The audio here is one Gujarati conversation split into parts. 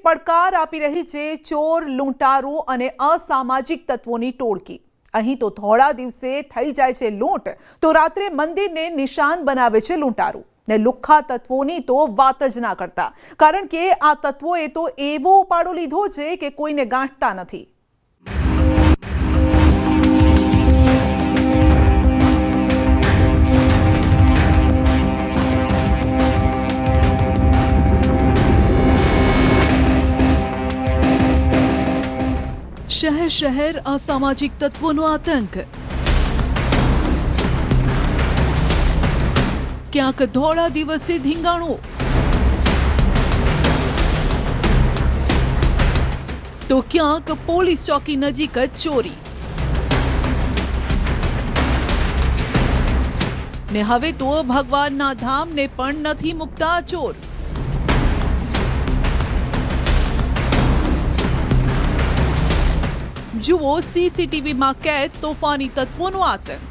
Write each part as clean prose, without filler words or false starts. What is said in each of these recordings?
પડકાર આપી રહી છે ચોર, લૂંટારૂ અને અસામાજિક તત્વોની ટોળકી। અહીં તો થોડા દિવસે થઈ જાય છે લૂંટ, તો રાત્રે મંદિરને નિશાન બનાવે છે લૂંટારૂ। ને લુખ્ખા તત્વોની તો વાત જ ના કરતા, કારણ કે આ તત્વોએ તો એવો ઉપાડો લીધો છે કે કોઈને ગાંઠતા નથી। शहर शहर असामाजिक तत्वों आतंक। क्यांक धोळा दिवसे धींगाणो तो क्यांक पोलीस चौकी नजीक ज चोरी। ने हवे तो भगवानना धामने पण नथी मुकता चोर। जुओ सीसीटीवी में कैद तोफानी तत्वों आतंक।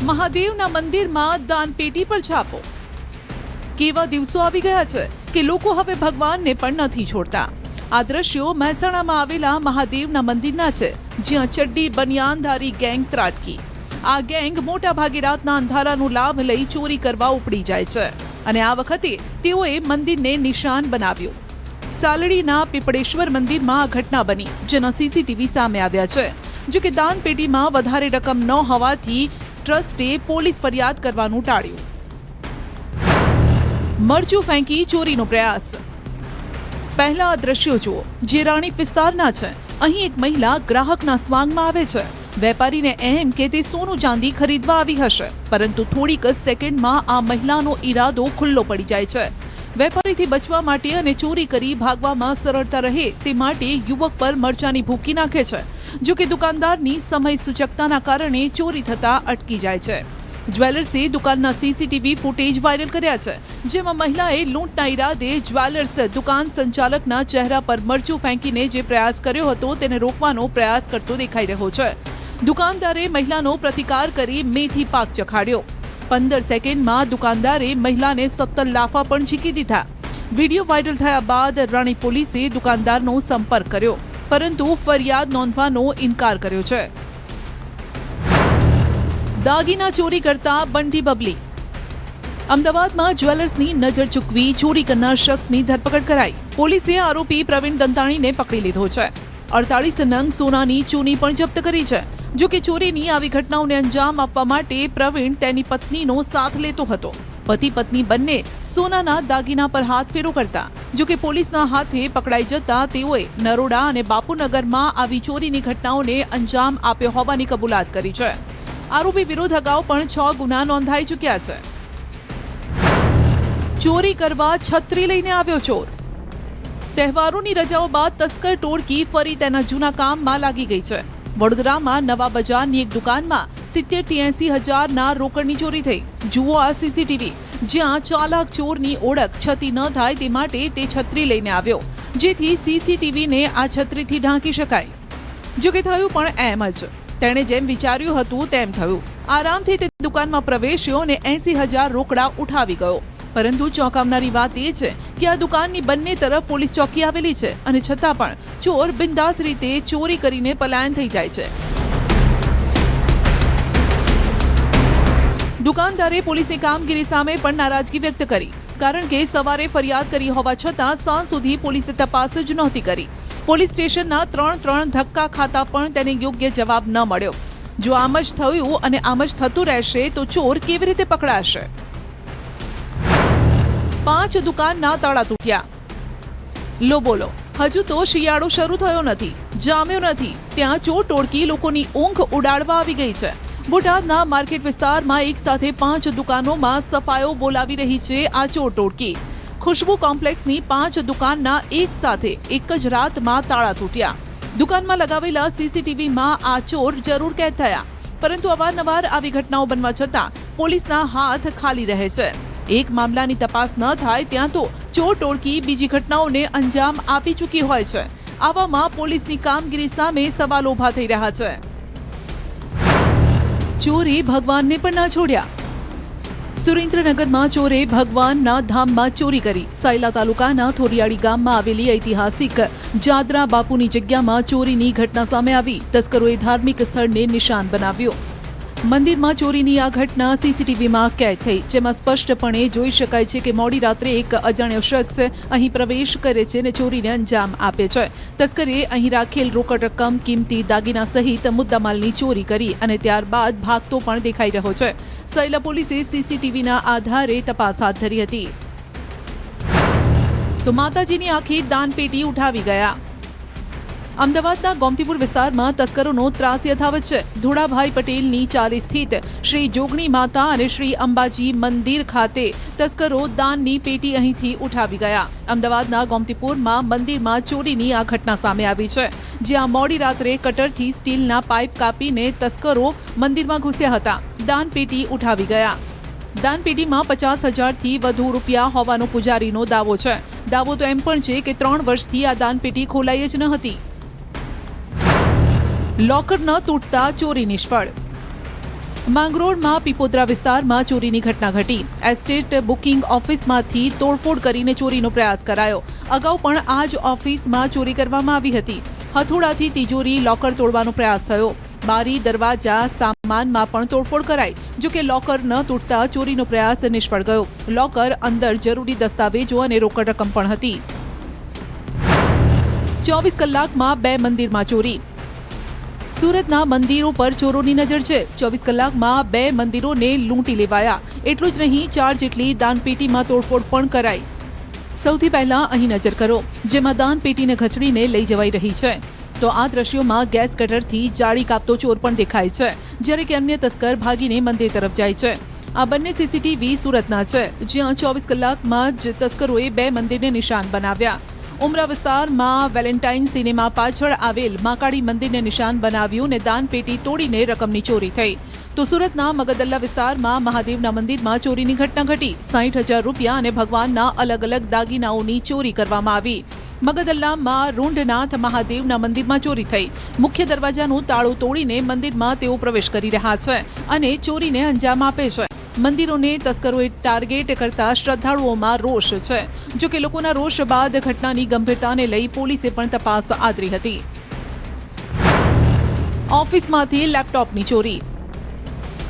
महादेवना मंदिर में दानपेटी पर छापो। केवा दिवसों आवी गया छे के लोको हवे भगवान ने पण नथी छोड़ता। आ दृश्यो महेसाणा में आवेला महादेवना मंदिरना छे, ज्यां चड्डी बनियानधारी गैंग ત્રાટકી। आ गैंग मोटा भागे रातना अंधारानो लाभ लई चोरी करवा उपड़ी जाय छे અને આ વખતે તેઓએ મંદિરને નિશાન બનાવ્યું। સાલડીના પીપળેશ્વર મંદિરમાં આ ઘટના બની, જેના સીસીટીવી સામે આવ્યા છે। જો કે દાનપેટીમાં વધારે રકમ ન હોવાથી ટ્રસ્ટે પોલીસ ફરિયાદ કરવાનું ટાળ્યું। મરચું ફેંકી ચોરીનો પ્રયાસ। પહેલા આ દ્રશ્યો જુઓ, જે રાણી વિસ્તારના છે। અહીં એક મહિલા ગ્રાહકના સ્વાંગમાં આવે છે। વેપારીને એમ કે તે સોનું ચાંદી ખરીદવા આવી હશે, પરંતુ થોડીક જ સેકન્ડમાં આ મહિલાનો ઈરાદો ખુલ્લો પડી જાય છે। વેપારીથી બચવા માટે અને ચોરી કરી ભાગવામાં સરળતા રહે તે માટે યુવક પર મરચાની ભૂકી નાખે છે। જો કે દુકાનદારની સમય સૂચકતાના કારણે ચોરી થતા અટકી જાય છે। જ્વેલર્સે દુકાનના સીસીટીવી ફૂટેજ વાયરલ કર્યા છે, જેમાં મહિલાએ લૂંટના ઈરાદે જ્વેલર્સ દુકાન સંચાલકના ચહેરા પર મરચું ફેંકીને જે પ્રયાસ કર્યો હતો તેને રોકવાનો પ્રયાસ કરતો દેખાઈ રહ્યો છે। દુકાનદારે મહિલાનો પ્રતિકાર કરી મેથી પાક ચખાડ્યો। 15 સેકન્ડમાં દુકાનદારે મહિલાને 17 લાફા પણ ઝીકી દીધા। વિડીયો વાયરલ થયા બાદ રાણી પોલીસે દુકાનદારનો સંપર્ક કર્યો, પરંતુ ફરિયાદ નોંધવાનો ઇનકાર કર્યો છે। દાગીના ચોરી કરતા બંટી બબલી। અમદાવાદમાં જ્વેલર્સની નજર ચૂકવી ચોરી કરનાર શખ્સની ધરપકડ કરાઈ। પોલીસે આરોપી પ્રવીણ દંતાણીને પકડી લીધો છે। 48 નંગ સોનાની ચૂની પણ જપ્ત કરી છે। જો કે ચોરીની આવી ઘટનાઓને અંજામ આપવા માટે પ્રવીણ તેની પત્નીનો સાથ લેતો હતો। પતિ પત્ની બંને સોનાના દાગીના પર હાથ ફેરો કરતા। જો કે પોલીસના હાથે પકડાઈ જતા તેઓએ નરોડા અને બાપુનગરમાં આવી ચોરીની ઘટનાઓને અંજામ આપ્યો હોવાની કબૂલાત કરી છે। આરોપી વિરુદ્ધ અગાઉ પણ 6 ગુના નોંધાઈ ચૂક્યા છે। ચોરી કરવા છત્રી લઈને આવ્યો ચોર। તહેવારોની રજાઓ બાદ તસ્કર ટોળકી ફરી તેના જૂના કામમાં લાગી ગઈ છે। વડોદરામાં નવા બજારની એક દુકાનમાં 70 થી 80 હજારના રોકડની ચોરી થઈ। જુઓ આ સીસીટીવી, જ્યાં ચાલાક ચોરની ઓળખ છતી ન થાય તે માટે તે છત્રી લઈને આવ્યો, જેથી સીસીટીવીને આ છત્રીથી ઢાંકી શકાય। જો કે થયું પણ એમ જ, તેણે જેમ વિચાર્યું હતું તેમ થયું। આરામથી તે દુકાનમાં પ્રવેશ્યો અને 80,000 રોકડા ઉઠાવી ગયો। પરંતુ ચોંકાવનારી વાત એ છે કે આ દુકાનની બંને તરફ પોલીસ ચોકી આવેલી છે, અને છતાં પણ ચોર બિંદાસ રીતે ચોરી કરીને પલાયન થઈ જાય છે। દુકાનદારે પોલીસની કામગીરી સામે પણ નારાજગી વ્યક્ત કરી, કારણ કે સવારે ફરિયાદ કરી હોવા છતાં સાંજ સુધી પોલીસે તપાસ જ નહોતી કરી। પોલીસ સ્ટેશનના 3 ધક્કા ખાતા પણ તેને યોગ્ય જવાબ ન મળ્યો। જો આમ જ થયું અને આમ જ થતું રહેશે તો ચોર કેવી રીતે પકડાશે? 5 દુકાનના તાળા તૂટ્યા। લો બોલો, હજુ તો શિયાળો શરૂ થયો નથી, જામ્યો નથી, ત્યાં ચોર ટોળકી લોકોની ઊંઘ ઉડાડવા આવી ગઈ છે। બોટાદના માર્કેટ વિસ્તારમાં એક સાથે 5 દુકાનોમાં સફાયો બોલાવી રહી છે આ ચોર ટોળકી। ખુશ્બુ કોમ્પ્લેક્સની 5 દુકાનના એક સાથે એક જ રાતમાં તાળા તૂટ્યા। દુકાનમાં લગાવેલા સીસીટીવીમાં આ ચોર જરૂર કેદ થયા, પરંતુ અવારનવાર આવી ઘટનાઓ બનવા છતાં પોલીસના હાથ ખાલી રહે છે। એક મામલાની તપાસ ન થાય ત્યાં તો ચોર ટોળકી બીજી ઘટનાઓને અંજામ આપી ચૂકી હોય છે। આવામાં પોલીસની કામગીરી સામે સવાલો ઊભા થઈ રહ્યા છે। ચોરી ભગવાનને પણ ના છોડ્યા। સુરેન્દ્રનગરમાં ચોરે ભગવાનના ધામમાં ચોરી કરી. સાયલા તાલુકાના થોરિયાળી ગામમાં આવેલી ઐતિહાસિક જાદરા બાપુની જગ્યામાં ચોરીની ઘટના સામે આવી. તસ્કરોએ ધાર્મિક સ્થળને નિશાન બનાવ્યું. મંદિરમાં ચોરીની આ ઘટના સીસીટીવીમાં કેદ થઈ, જેમાં સ્પષ્ટપણે જોઈ શકાય છે કે મોડી રાત્રે એક અજાણ્યો શખ્સ અહીં પ્રવેશ કરે છે અને ચોરીને અંજામ આપે છે. તસ્કરે અહીં રાખેલ રોકડ રકમ, કિંમતી દાગીના સહિત મુદ્દામાલની ચોરી કરી અને ત્યારબાદ ભાગતો પણ દેખાઈ રહ્યો છે. સાયલા પોલીસે સીસીટીવીના આધારે તપાસ હાથ ધરી હતી. તો માતાજીની આખી દાનપેટી ઉઠાવી ગયા. અમદાવાદના ગોમતીપુર વિસ્તારમાં તસ્કરોનો ત્રાસ યથાવત છે. ધોળાભાઈ પટેલની ચાલી સ્થિત શ્રી જોગણી માતા અને શ્રી અંબાજી મંદિર ખાતે તસ્કરો દાનની પેટી અહીંથી ઉઠાવી ગયા. અમદાવાદના ગોમતીપુરમાં મંદિરમાં ચોરીની આ ઘટના સામે આવી છે, જ્યાં મોડી રાત્રે કટરથી સ્ટીલના પાઇપ કાપીને તસ્કરો મંદિરમાં ઘૂસ્યા હતા. દાનપેટી ઉઠાવી ગયા. દાનપેટીમાં 50,000થી વધુ રૂપિયા હોવાનો પૂજારીનો દાવો છે. દાવો તો એમ પણ છે કે 3 વર્ષથી આ દાનપેટી ખોલાઈ જ ન હતી. લોકર ન તૂટતા ચોરી નિષ્ફળ. માંગરોળમાં પીપોદરા વિસ્તારમાં ચોરીની ઘટના ઘટી. એસ્ટેટ બુકિંગ ઓફિસમાંથી તોડફોડ કરીને ચોરીનો પ્રયાસ કરાયો. અગાઉ પણ આ જ ઓફિસમાં ચોરી કરવામાં આવી હતી. હથોડાથી તિજોરી, લોકર તોડવાનો પ્રયાસ થયો. બારી, દરવાજા, સામાનમાં પણ તોડફોડ કરાઈ. જો કે લોકર ન તૂટતા ચોરીનો પ્રયાસ નિષ્ફળ ગયો. લોકર અંદર જરૂરી દસ્તાવેજો અને રોકડ રકમ પણ હતી. 24 કલાકમાં 2 મંદિરમાં ચોરી. સુરતના મંદિરો પર ચોરોની નજર છે. 24 કલાકમાં 2 મંદિરોને લૂંટી લેવાયા. એટલું જ નહીં, 4 જેટલી દાનપેટીમાં તોડફોડ પણ કરાઈ. સૌથી પહેલા અહીં નજર કરો, જેમાં દાનપેટીને ઘસડીને લઈ જવાઈ રહી છે. તો આ દ્રશ્યોમાં ગેસ કટરથી જાળી કાપતો ચોર પણ દેખાય છે, જ્યારે કે અન્ય તસ્કર ભાગીને મંદિર તરફ જાય છે. આ બંને સીસીટીવી સુરતના છે, જ્યાં 24 કલાકમાં જ તસ્કરોએ 2 મંદિરને નિશાન બનાવ્યા. ઉમરા વિસ્તારમાં વેલેન્ટાઇન સિનેમા પાછળ આવેલ મહાકાળી મંદિરને નિશાન બનાવ્યું અને દાનપેટી તોડીને રકમની ચોરી થઈ. તો સુરતના મગદલ્લા વિસ્તારમાં મહાદેવના મંદિરમાં ચોરીની ઘટના ઘટી. 60,000 રૂપિયા અને ભગવાનના અલગ અલગ દાગીનાઓની ચોરી કરવામાં આવી. મગદલ્લામાં રૂંઢનાથ મહાદેવના મંદિરમાં ચોરી થઈ. મુખ્ય દરવાજાનું તાળું તોડીને મંદિરમાં તેઓ પ્રવેશ કરી રહ્યા છે અને ચોરીને અંજામ આપે છે. મંદિરોને તસ્કરોએ ટાર્ગેટ કરતા શ્રદ્ધાળુઓમાં રોષ છે. જો કે લોકોના રોષ બાદ ઘટનાની ગંભીરતાને લઈ પોલીસે પણ તપાસ આદરી હતી. ઓફિસમાંથી લેપટોપની ચોરી.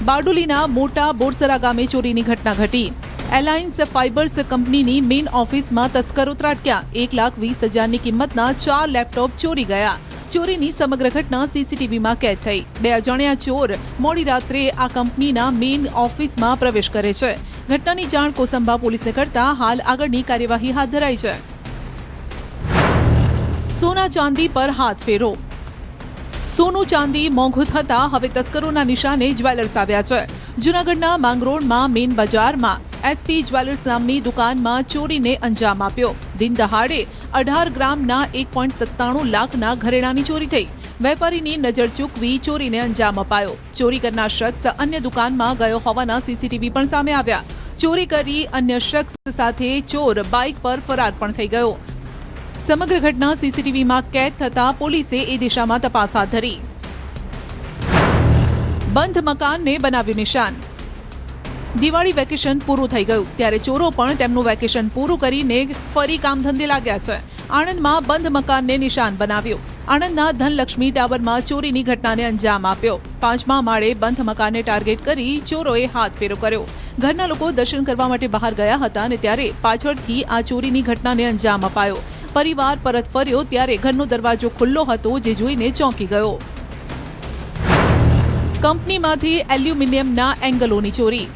બારડોલીના મોટા બોરસરા ગામે ચોરીની ઘટના ઘટી. એલાયન્સ ફાઇબર્સ કંપનીની મેઇન ઓફિસમાં તસ્કરો ત્રાટક્યા. 1,20,000ની કિંમતના 4 લેપટોપ ચોરી ગયા. ચોરીની સમગ્ર ઘટના સીસીટીવીમાં કેદ થઈ. 2 અજાણ્યા ચોર મોડી રાત્રે આ કંપનીના મેઇન ઓફિસમાં પ્રવેશ કરે છે. ઘટનાની જાણ કોસંબા પોલીસને કરતા હાલ આગળની કાર્યવાહી હાથ ધરાઈ છે. સોના ચાંદી પર હાથ ફેરો. સોનું ચાંદી મોંઘું થતા હવે તસ્કરોના નિશાને જ્વેલર્સ આવ્યા છે. જૂનાગઢના માંગરોળમાં મેઇન બજારમાં એસપી જ્વેલર્સ નામની દુકાનમાં ચોરીને અંજામ આપ્યો. દિન દહાડે 18 ગ્રામના 1.97 લાખના ઘરેણાની ચોરી થઈ. વેપારીની નજર ચૂકવી ચોરીને અંજામ અપાયો. ચોરી કરનાર શખ્સ અન્ય દુકાનમાં ગયો હોવાના સીસીટીવી પણ સામે આવ્યા. ચોરી કરી અન્ય શખ્સ સાથે ચોર બાઇક પર ફરાર પણ થઈ ગયો. સમગ્ર ઘટના સીસીટીવીમાં કેદ થતા પોલીસે એ દિશામાં તપાસ હાથ ધરી. બંધ મકાનને બનાવ્યું નિશાન. દિવાળી વેકેશન પૂરું થઈ ગયું ત્યારે ચોરો પણ તેમનું વેકેશન પૂરું કરીને ફરી કામ ધંધે લાગ્યા છે. આણંદમાં બંધ મકાનને નિશાન બનાવ્યું. આણંદના ધનલક્ષ્મી ટાવરમાં ચોરીની ઘટનાને અંજામ આપ્યો. 5મા માળે બંધ મકાનને ટાર્ગેટ કરી ચોરોએ હાથ ફેરો કર્યો. ઘરના લોકો દર્શન કરવા માટે બહાર ગયા હતા અને ત્યારે પાછળથી આ ચોરીની ઘટનાને અંજામ અપાયો. પરિવાર પરત ફર્યો ત્યારે ઘરનો દરવાજો ખુલ્લો હતો, જે જોઈને ચોંકી ગયો. કંપનીમાંથી એલ્યુમિનિયમના એંગલોની ચોરી.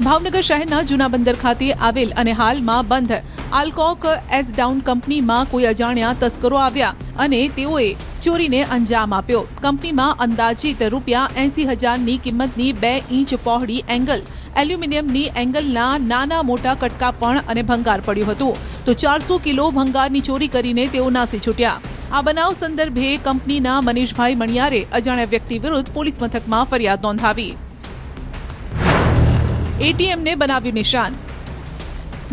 ભાવનગર શહેરના જૂના બંદર ખાતે આવેલ અને હાલમાં બંધ આલ્કોક એસ ડાઉન કંપનીમાં કોઈ અજાણ્યા તસ્કરો આવ્યા અને તેઓએ ચોરીને અંજામ આપ્યો. કંપનીમાં અંદાજિત ₹80,000ની કિંમતની 2 ઇંચ પહોળી એંગલ, એલ્યુમિનિયમની એંગલના નાના મોટા કટકા પણ અને ભંગાર પડ્યું હતું. તો 400 કિલો ભંગારની ચોરી કરીને તેઓ નાસી છૂટ્યા. આ બનાવ સંદર્ભે કંપનીના મનીષભાઈ મણિયારે અજાણ્યા વ્યક્તિ વિરુદ્ધ પોલીસ મથકમાં ફરિયાદ નોંધાવી. એટીએમને બનાવ્યું નિશાન.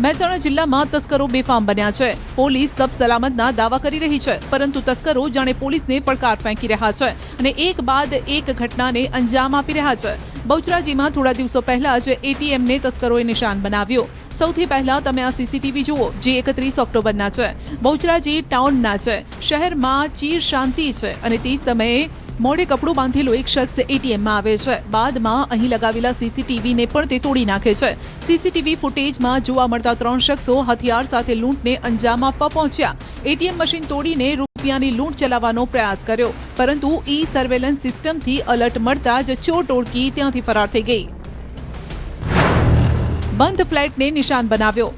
મહેસાણા જિલ્લામાં તસ્કરો બેફામ બન્યા છે. પોલીસ સબ સલામતના દાવા કરી રહી છે, પરંતુ તસ્કરો જાણે પોલીસને પડકાર ફેંકી રહ્યા છે અને એક બાદ એક ઘટનાને અંજામ આપી રહ્યા છે. બહુચરાજીમાં થોડા દિવસો પહેલા જ એટીએમને તસ્કરોએ નિશાન બનાવ્યો. સૌથી પહેલા તમે આ સીસીટીવી જુઓ, જે 31 ઓક્ટોબરના છે. બહુચરાજી ટાઉનના છે. શહેરમાં ચીર શાંતિ છે અને તે સમયે મોઢે કપડું બાંધેલો એક શખ્સ એટીએમમાં આવે છે. બાદમાં અહીં લગાવેલા સીસીટીવીને પણ તે તોડી નાખે છે. સીસીટીવી ફૂટેજમાં જોવા મળતા 3 શખ્સો હથિયાર સાથે લૂંટને અંજામ આપવા પહોંચ્યા. એટીએમ મશીન તોડીને રૂપિયાની લૂંટ ચલાવવાનો પ્રયાસ કર્યો, પરંતુ ઈ સર્વેલન્સ સિસ્ટમથી અલર્ટ મળતા જ ચોર ટોળકી ત્યાંથી ફરાર થઈ ગઈ. બંધ ફ્લેટને નિશાન બનાવ્યો.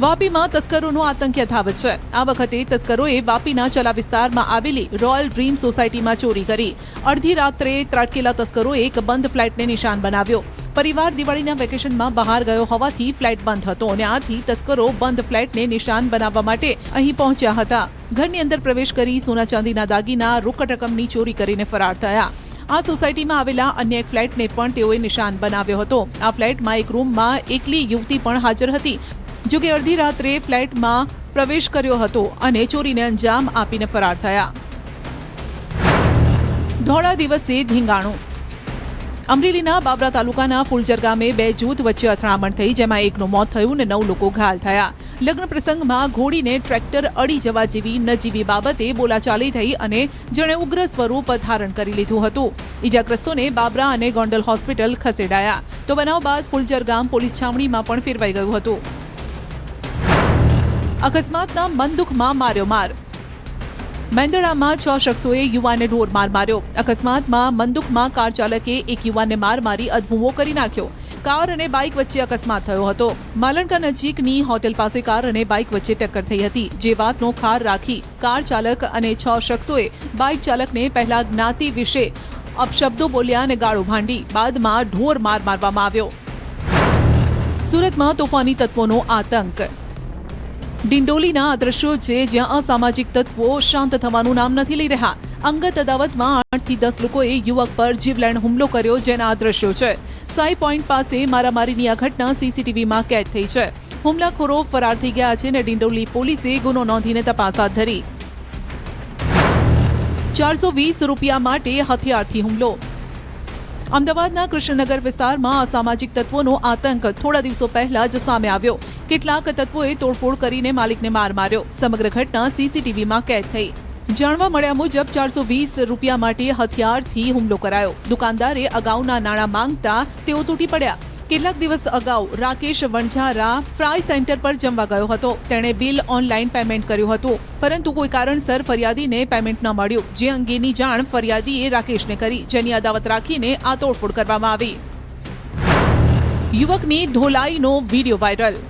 વાપીમાં તસ્કરોનો આતંક યથાવત છે. આ વખતે તસ્કરોએ વાપીના ચલા વિસ્તારમાં આવેલી રોયલ ડ્રીમ સોસાયટીમાં ચોરી કરી. અડધી રાત્રે ત્રાટકેલા તસ્કરોએ એક બંધ ફ્લેટને નિશાન બનાવ્યો. પરિવાર દિવાળીના વેકેશનમાં બહાર ગયો હોવાથી ફ્લેટ બંધ હતો અને આથી તસ્કરો બંધ ફ્લેટને નિશાન બનાવવા માટે અહીં પહોંચ્યા હતા. ઘરની અંદર પ્રવેશ કરી સોના ચાંદીના દાગીના, રોકડ રકમની ચોરી કરીને ફરાર થયા. આ સોસાયટીમાં આવેલા અન્ય એક ફ્લેટને પણ તેઓએ નિશાન બનાવ્યો હતો. આ ફ્લેટમાં એક રૂમમાં એકલી યુવતી પણ હાજર હતી. જો કે અડધી રાત્રે ફ્લેટમાં પ્રવેશ કર્યો હતો અને ચોરીને અંજામ આપીને ફરાર થયા. ધોળા દિવસે ધીંગાણું. અમરેલીના બાબરા તાલુકાના ફુલજર ગામે 2 જૂથ વચ્ચે અથડામણ થઈ, જેમાં એકનું મોત થયું અને 9 લોકો ઘાયલ થયા. લગ્ન પ્રસંગમાં ઘોડીને ટ્રેક્ટર અડી જવા જેવી નજીવી બાબતે બોલાચાલી થઈ અને જેણે ઉગ્ર સ્વરૂપ ધારણ કરી લીધું હતું. ઇજાગ્રસ્તોને બાબરા અને ગોંડલ હોસ્પિટલ ખસેડાયા. તો બનાવ બાદ ફુલજર ગામ પોલીસ છાવણીમાં પણ ફેરવાઈ ગયું હતું. અકસ્માતના બંદૂકમાં માર્યો માર. મેંદડામાં 6 શખ્સોએ યુવાનને ઢોર માર માર્યો. અકસ્માતમાં બંદૂકમાં કાર ચાલકે એક યુવાનને માર મારી અધભૂવો કરી નાખ્યો. કાર અને બાઇક વચ્ચે અકસ્માત થયો હતો. માલણકા નજીકની હોટેલ પાસે કાર અને બાઇક વચ્ચે ટક્કર થઈ હતી, જે વાતનો ખાર રાખી કાર ચાલક અને 6 શખ્સોએ બાઇક ચાલકને પહેલા જ્ઞાતિ વિશે અપશબ્દો બોલ્યા અને ગાળો ભાંડી. બાદમાં ઢોર માર મારવામાં આવ્યો. સુરતમાં તોફાની તત્વોનો આતંક. ડિંડોલીના આ દ્રશ્યો છે, જ્યાં અસામાજિક તત્વો શાંત થવાનું નામ નથી લઈ રહ્યા. અંગત અદાવતમાં 8 થી 10 લોકોએ યુવક પર જીવલેણ હુમલો કર્યો, જેના આ દ્રશ્યો છે. સાઈ પોઈન્ટ પાસે મારામારીની આ ઘટના સીસીટીવીમાં કેદ થઈ છે. હુમલાખોરો ફરાર થઈ ગયા છે અને ડિંડોલી પોલીસે ગુનો નોંધીને તપાસ હાથ ધરી. 420 રૂપિયા માટે હથિયારથી હુમલો. અમદાવાદના કૃષ્ણનગર વિસ્તારમાં અસામાજિક તત્વોનો આતંક થોડા દિવસો પહેલા જ સામે આવ્યો. કેટલાક તત્વોએ તોડફોડ કરીને માલિકને માર માર્યો. સમગ્ર ઘટના સીસીટીવીમાં કેદ થઈ. જાણવા મળ્યા મુજબ 420 રૂપિયા માટે હથિયારથી હુમલો કરાયો. દુકાનદારે અગાઉના નાણાં માંગતા તેઓ તૂટી પડ્યા. કેટલાક દિવસ અગાઉ રાકેશ વણઝારા ફ્રાય સેન્ટર પર જમવા ગયો હતો. તેણે બિલ ઓનલાઈન પેમેન્ટ કર્યું હતું, પરંતુ કોઈ કારણસર ફરિયાદીને પેમેન્ટ ન મળ્યું, જે અંગેની જાણ ફરિયાદીએ રાકેશને કરી, જેની અદાવત રાખીને આ તોડફોડ કરવામાં આવી. યુવકની ધોલાઈનો વિડીયો વાયરલ.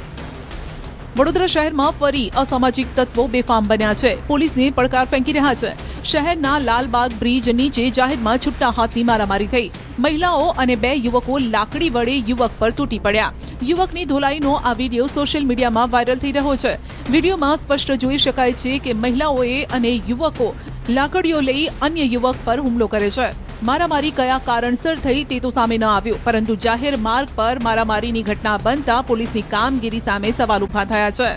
વડોદરા શહેરમાં ફરી અસામાજિક તત્વો બેફામ બન્યા છે. પોલીસને પડકાર ફેંકી રહ્યા છે. શહેરના લાલબાગ બ્રિજ નીચે જાહેરમાં છૂટા હાથની મારામારી થઈ. મહિલાઓ અને 2 યુવકો લાકડી વડે યુવક પર તૂટી પડ્યા. યુવકની ધોલાઈનો આ વિડીયો સોશિયલ મીડિયામાં વાયરલ થઈ રહ્યો છે. વિડીયોમાં સ્પષ્ટ જોઈ શકાય છે કે મહિલાઓએ અને યુવકો લાકડીઓ લઈ અન્ય યુવક પર હુમલો કરે છે. મારામારી કયા કારણસર થઈ તે તો સામે ન આવ્યું, પરંતુ જાહેર માર્ગ પર મારામારીની ઘટના બનતા પોલીસની કામગીરી સામે સવાલ ઉભા થયા છે.